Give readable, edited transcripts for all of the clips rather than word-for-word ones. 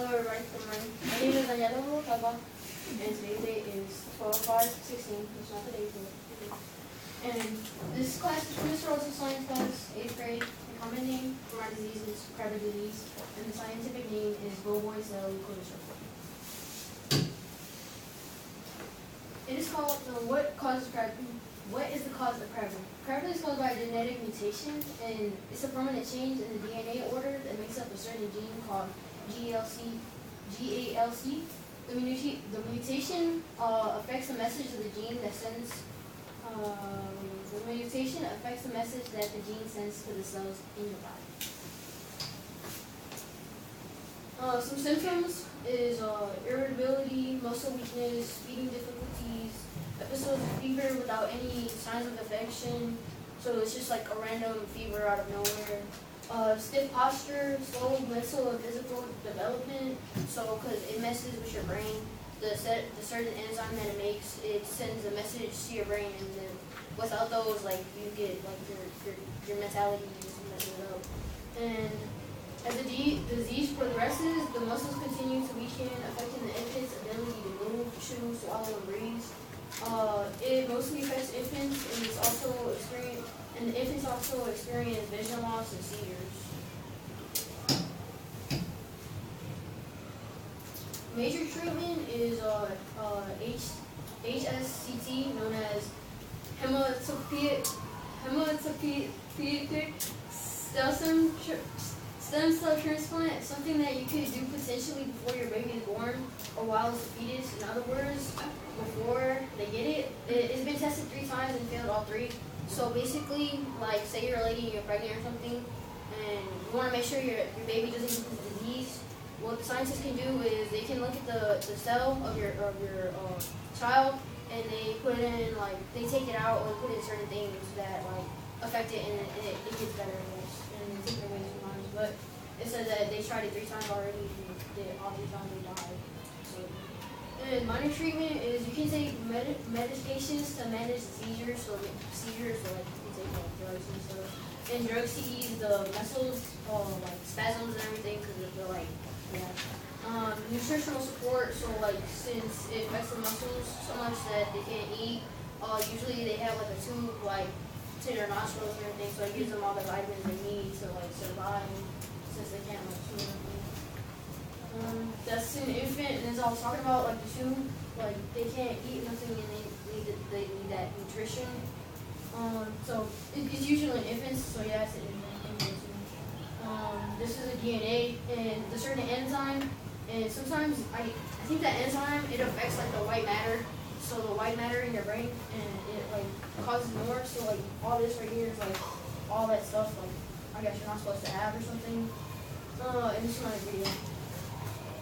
Alright, good morning. My name is Daniela Rucaba, and today's date is 12/5/16. It's not today's date. And this class is Mr. Social Science class, 8th grade. The common name for my disease is Krabbe disease, and the scientific name is Bovoi cell leukodystrophy. It is called, what is the cause of Krabbe? Krabbe is caused by a genetic mutation, and it's a permanent change in the DNA order that makes up a certain gene called GALC. The mutation affects the message of the gene that sends. The mutation affects the message that the gene sends to the cells in your body. Some symptoms is irritability, muscle weakness, feeding difficulties, episodes of fever without any signs of infection, so it's just like a random fever out of nowhere. Stiff posture, slow mental and physical development, so because it messes with your brain, the certain enzyme that it makes, it sends a message to your brain, and then without those, like, you get like your mentality just messes up. And as the disease progresses, the muscles continue to weaken, affecting the infant's ability to move, chew, swallow, and breathe. It mostly affects infants, and the infants also experience vision loss and seizures. Major treatment is HSCT, known as hematopoietic stem cell transplant, something that you could do potentially before your baby is born or while it's a fetus. In other words, before they get it, it's been tested 3 times and failed all 3. So basically, like, say you're a lady and you're pregnant or something, and you want to make sure your baby doesn't get this disease. What the scientists can do is they can look at the cell of your child, and they put in, like, they take it out or put in certain things that like affect it, and it gets better, I guess, and they take it away sometimes. But it says that they tried it 3 times already, and all 3 times they died. So, and minor treatment is you can take medications to manage the seizures, so like you can take like drugs and stuff. And drugs to ease the muscles, like spasms and everything, because they're like, yeah. Nutritional support, so like since it affects the muscles so much that they can't eat, usually they have like a tube like to their nostrils and everything, so it gives them all the vitamins they need to like survive since they can't like chew anything. That's an infant, and as I was talking about, like the tube, like they can't eat nothing and they need that nutrition. So it's usually in infants, so yeah, it's an infant. This is a DNA and the certain enzyme, and sometimes I think that enzyme, it affects like the white matter, so the white matter in your brain, and it like causes more, so like all this right here is like all that stuff like I guess you're not supposed to have or something. And this is my video,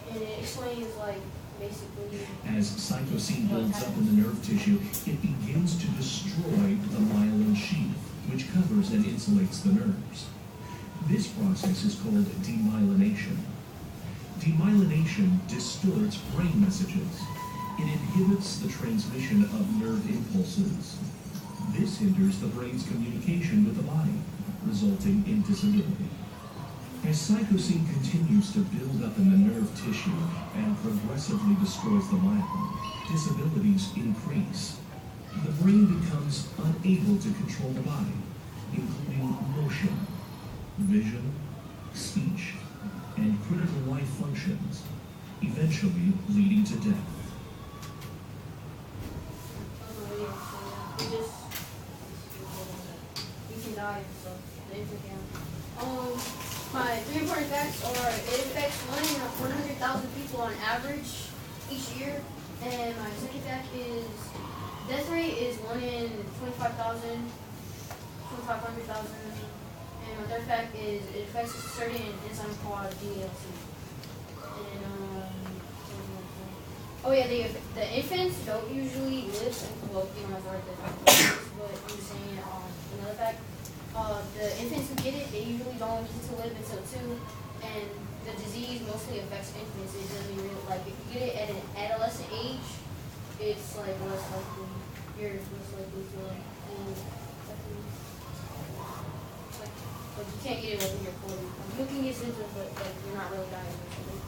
and it explains like basically as cytosine builds up in the nerve tissue, it begins to destroy the myelin sheath, which covers and insulates the nerves. This process is called demyelination. Demyelination distorts brain messages. It inhibits the transmission of nerve impulses. This hinders the brain's communication with the body, resulting in disability. As cytosine continues to build up in the nerve tissue and progressively destroys the myelin, disabilities increase. The brain becomes unable to control the body, including motion, vision, speech, and critical life functions, eventually leading to death. You can die and stuff. My 3 important facts are it affects 1 in 100,000 people on average each year, and my second fact is death rate is 1 in 25,000, 2,500,000. And my third fact is it affects a certain enzyme called GALC. And oh yeah, the infants don't usually live. Well, you don't have to write that down, but I'm just saying another fact. The infants who get it, they usually don't get to live until 2, and the disease mostly affects infants. It doesn't really, like, if you get it at an adolescent age, it's like less likely. You're less likely to like you can't get it when you're 40. You can get symptoms, but like you're not really dying or something.